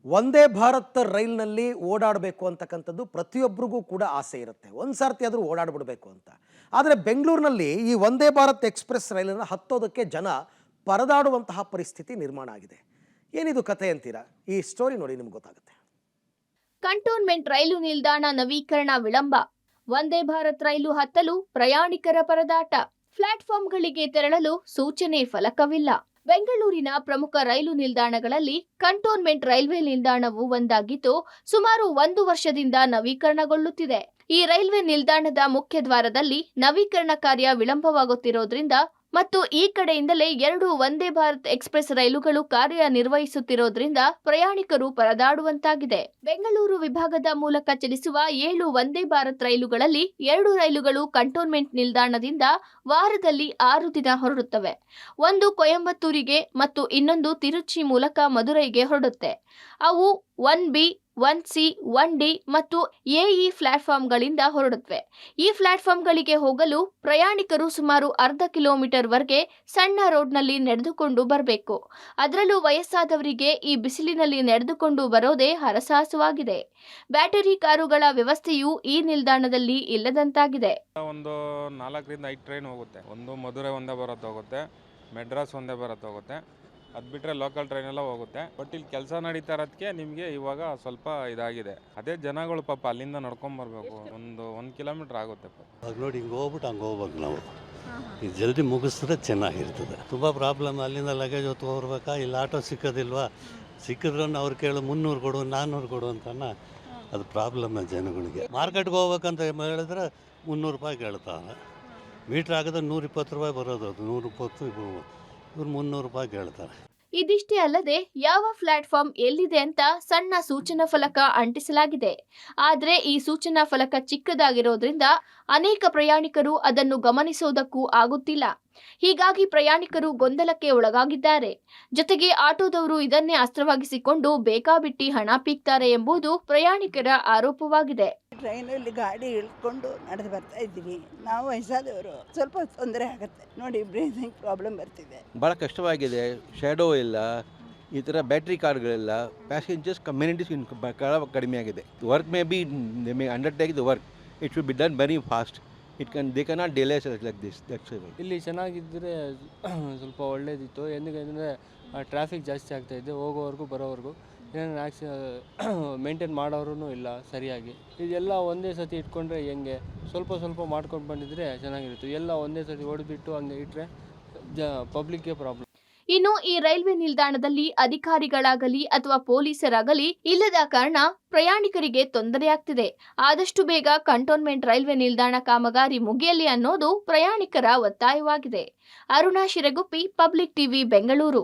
ಒಂದೇ ಭಾರತ್ ರೈಲ್ನಲ್ಲಿ ಓಡಾಡಬೇಕು ಅಂತಕ್ಕಂಥದ್ದು ಪ್ರತಿಯೊಬ್ಬರಿಗೂ ಕೂಡ ಆಸೆ ಇರುತ್ತೆ. ಒಂದು ಸರ್ತಿ ಆದರೂ ಓಡಾಡ್ಬಿಡಬೇಕು ಅಂತ. ಆದರೆ ಬೆಂಗಳೂರಿನಲ್ಲಿ ಈ ಒಂದೇ ಭಾರತ್ ಎಕ್ಸ್‌ಪ್ರೆಸ್ ರೈಲನ್ನು ಹತ್ತೋದಕ್ಕೆ ಜನ ಪರದಾಡುವಂತಹ ಪರಿಸ್ಥಿತಿ ನಿರ್ಮಾಣ ಆಗಿದೆ. ಏನಿದು ಕತೆ ಅಂತೀರಾ? ಈ ಸ್ಟೋರಿ ನೋಡಿ ನಿಮ್ಗೆ ಗೊತ್ತಾಗುತ್ತೆ. ಕಂಟೋನ್ಮೆಂಟ್ ರೈಲು ನಿಲ್ದಾಣ ನವೀಕರಣ ವಿಳಂಬ. ವಂದೇ ಭಾರತ್ ರೈಲು ಹತ್ತಲು ಪ್ರಯಾಣಿಕರ ಪರದಾಟ. ಪ್ಲಾಟ್ಫಾರ್ಮ್ಗಳಿಗೆ ತೆರಳಲು ಸೂಚನೆ ಫಲಕವಿಲ್ಲ. ಬೆಂಗಳೂರಿನ ಪ್ರಮುಖ ರೈಲು ನಿಲ್ದಾಣಗಳಲ್ಲಿ ಕಂಟೋನ್ಮೆಂಟ್ ರೈಲ್ವೆ ನಿಲ್ದಾಣವು ಒಂದಾಗಿದ್ದು, ಸುಮಾರು 1 ವರ್ಷದಿಂದ ನವೀಕರಣಗೊಳ್ಳುತ್ತಿದೆ. ಈ ರೈಲ್ವೆ ನಿಲ್ದಾಣದ ಮುಖ್ಯ ದ್ವಾರದಲ್ಲಿ ನವೀಕರಣ ಕಾರ್ಯ ವಿಳಂಬವಾಗುತ್ತಿರೋದ್ರಿಂದ ಮತ್ತು ಈ ಕಡೆಯಿಂದಲೇ 2 ವಂದೇ ಭಾರತ್ ಎಕ್ಸ್‌ಪ್ರೆಸ್ ರೈಲುಗಳು ಕಾರ್ಯನಿರ್ವಹಿಸುತ್ತಿರೋದ್ರಿಂದ ಪ್ರಯಾಣಿಕರು ಪರದಾಡುವಂತಾಗಿದೆ. ಬೆಂಗಳೂರು ವಿಭಾಗದ ಮೂಲಕ ಚಲಿಸುವ 7 ವಂದೇ ಭಾರತ್ ರೈಲುಗಳಲ್ಲಿ 2 ರೈಲುಗಳು ಕಂಟೋನ್ಮೆಂಟ್ ನಿಲ್ದಾಣದಿಂದ ವಾರದಲ್ಲಿ 6 ದಿನ ಹೊರಡುತ್ತವೆ. ಒಂದು ಕೊಯಂಬತ್ತೂರಿಗೆ ಮತ್ತು ಇನ್ನೊಂದು ತಿರುಚಿ ಮೂಲಕ ಮದುರೈಗೆ ಹೊರಡುತ್ತೆ. ಅವು 1ಬಿ, 1ಸಿ, 1ಡಿ ಮತ್ತು ಎಇ ಪ್ಲಾಟ್ಫಾರ್ಮ್ಗಳಿಂದ ಹೊರಡುತ್ತವೆ. ಈ ಪ್ಲಾಟ್ಫಾರ್ಮ್ಗಳಿಗೆ ಹೋಗಲು ಪ್ರಯಾಣಿಕರು ಸುಮಾರು ಅರ್ಧ ಕಿಲೋಮೀಟರ್ವರೆಗೆ ಸಣ್ಣ ರೋಡ್ನಲ್ಲಿ ನಡೆದುಕೊಂಡು ಬರಬೇಕು. ಅದರಲ್ಲೂ ವಯಸ್ಸಾದವರಿಗೆ ಈ ಬಿಸಿಲಿನಲ್ಲಿ ನಡೆದುಕೊಂಡು ಬರೋದೇ ಹರಸಾಹಸವಾಗಿದೆ. ಬ್ಯಾಟರಿ ಕಾರುಗಳ ವ್ಯವಸ್ಥೆಯೂ ಈ ನಿಲ್ದಾಣದಲ್ಲಿ ಇಲ್ಲದಂತಾಗಿದೆ. ಒಂದು 4ರಿಂದ 5 ಟ್ರೈನ್ ಹೋಗುತ್ತೆ. ಒಂದು ಮಧುರೈ ಒಂದೇ ಭಾರತ್ ಹೋಗುತ್ತೆ, ಮೆಡ್ರಾಸ್ ಒಂದೇ ಭಾರತ್ ಹೋಗುತ್ತೆ. ಅದು ಬಿಟ್ಟರೆ ಲೋಕಲ್ ಟ್ರೈನ್ ಎಲ್ಲ ಹೋಗುತ್ತೆ. ಬಟ್ ಇಲ್ಲಿ ಕೆಲಸ ನಡೀತಾ ಇರೋದಕ್ಕೆ ನಿಮಗೆ ಇವಾಗ ಸ್ವಲ್ಪ ಇದಾಗಿದೆ. ಅದೇ ಜನಗಳು ಪಾಪ ಅಲ್ಲಿಂದ ನಡ್ಕೊಂಬರ್ಬೇಕು. ಒಂದು ಕಿಲೋಮೀಟ್ರ್ ಆಗುತ್ತೆ. ಆಗ ನೋಡಿ ಹಿಂಗೆ ಹೋಗ್ಬಿಟ್ಟು ಹಂಗೆ ಹೋಗ್ಬೇಕು ನಾವು. ಇದು ಜಲ್ದಿ ಮುಗಿಸಿದ್ರೆ ಚೆನ್ನಾಗಿರ್ತದೆ. ತುಂಬ ಪ್ರಾಬ್ಲಮ್. ಅಲ್ಲಿಂದ ಲಗೇಜ್ ಹೊತ್ತು ಹೋಗ್ಬೇಕಾ, ಇಲ್ಲಿ ಆಟೋ ಸಿಕ್ಕೋದಿಲ್ವಾ, ಸಿಕ್ಕಿದ್ರೂ ಅವ್ರು ಕೇಳು 300 ಕೊಡು 400 ಕೊಡು ಅಂತಾನೆ. ಅದು ಪ್ರಾಬ್ಲಮ್ ಜನಗಳಿಗೆ. ಮಾರ್ಕೆಟ್ಗೆ ಹೋಗ್ಬೇಕಂತ ಹೇಳಿದ್ರೆ 300 ರೂಪಾಯಿ ಕೇಳ್ತಾರೆ. ಮೀಟ್ರ್ ಹಾಕಿದ್ರೆ 120 ರೂಪಾಯಿ ಬರೋದು. ಅದು 120 ಇವ್ರು 300 ರೂಪಾಯಿ ಕೇಳ್ತಾರೆ. ಇದಿಷ್ಟೇ ಅಲ್ಲದೆ ಯಾವ ಪ್ಲಾಟ್ಫಾರ್ಮ್ ಎಲ್ಲಿದೆ ಅಂತ ಸಣ್ಣ ಸೂಚನಾ ಫಲಕ ಅಂಟಿಸಲಾಗಿದೆ. ಆದರೆ ಈ ಸೂಚನಾ ಫಲಕ ಚಿಕ್ಕದಾಗಿರೋದ್ರಿಂದ ಅನೇಕ ಪ್ರಯಾಣಿಕರು ಅದನ್ನು ಗಮನಿಸೋದಕ್ಕೂ ಆಗುತ್ತಿಲ್ಲ. ಹೀಗಾಗಿ ಪ್ರಯಾಣಿಕರು ಗೊಂದಲಕ್ಕೆ ಒಳಗಾಗಿದ್ದಾರೆ. ಜೊತೆಗೆ ಆಟೋದವರು ಇದನ್ನೇ ಅಸ್ತ್ರವಾಗಿಸಿಕೊಂಡು ಬೇಕಾಬಿಟ್ಟಿ ಹಣ ಪೀಕ್ತಾರೆ ಎಂಬುದು ಪ್ರಯಾಣಿಕರ ಆರೋಪವಾಗಿದೆ. ಟ್ರೈನಲ್ಲಿ ಗಾಡಿ ಇಳ್ಕೊಂಡು ನಡೆದು ಬರ್ತಾ ಇದ್ದೀವಿ. ನಾವು ವಯಸ್ಸಾದವರು, ಸ್ವಲ್ಪ ತೊಂದರೆ ಆಗುತ್ತೆ ನೋಡಿ. ಬ್ರೀದಿಂಗ್ ಪ್ರಾಬ್ಲಮ್ ಬರ್ತಿದೆ. ಭಾಳ ಕಷ್ಟವಾಗಿದೆ. ಶ್ಯಾಡೋ ಇಲ್ಲ, ಈ ಥರ ಬ್ಯಾಟ್ರಿ ಕಾರ್ಗಳಿಲ್ಲ, ಪ್ಯಾಸೆಂಜರ್ಸ್ ಕಮ್ಯುನಿಟೀಸ್ ಕಡಿಮೆ ಆಗಿದೆ. Work they may undertake the work. It should be done very fast. They cannot delay like this. ಇಲ್ಲಿ ಚೆನ್ನಾಗಿದ್ದರೆ ಸ್ವಲ್ಪ ಒಳ್ಳೇದಿತ್ತು. ఎందుకంటే ಟ್ರಾಫಿಕ್ ಜಾಸ್ತಿ ಆಗ್ತಾಯಿದೆ, ಹೋಗೋವರೆಗೂ ಬರೋವರೆಗೂ. ಏನೇನು ಮೇಂಟೈನ್ ಮಾಡೋರು ಇಲ್ಲ ಸರಿಯಾಗಿ. ಇದೆಲ್ಲ ಒಂದೇ ಸತಿ ಇಟ್ಕೊಂಡ್ರೆ ಹೆಂಗೆ? ಸ್ವಲ್ಪ ಮಾಡ್ಕೊಂಡು ಬಂದಿದ್ರೆ ಚೆನ್ನಾಗಿರುತ್ತೆ. ಎಲ್ಲ ಒಂದೇ ಸತಿ ಹೊಡೆದ್ಬಿಟ್ಟು ಹಂಗೆ ಇಟ್ಟರೆ ಪಬ್ಲಿಕ್ಗೆ ಪ್ರಾಬ್ಲಮ್. ಇನ್ನು ಈ ರೈಲ್ವೆ ನಿಲ್ದಾಣದಲ್ಲಿ ಅಧಿಕಾರಿಗಳಾಗಲಿ ಅಥವಾ ಪೊಲೀಸರಾಗಲಿ ಇಲ್ಲದ ಕಾರಣ ಪ್ರಯಾಣಿಕರಿಗೆ ತೊಂದರೆಯಾಗ್ತಿದೆ. ಆದಷ್ಟು ಬೇಗ ಕಂಟೋನ್ಮೆಂಟ್ ರೈಲ್ವೆ ನಿಲ್ದಾಣ ಕಾಮಗಾರಿ ಮುಗಿಯಲಿ ಅನ್ನೋದು ಪ್ರಯಾಣಿಕರ ಒತ್ತಾಯವಾಗಿದೆ. Aruna Shiraguppi, public TV, Bengaluru.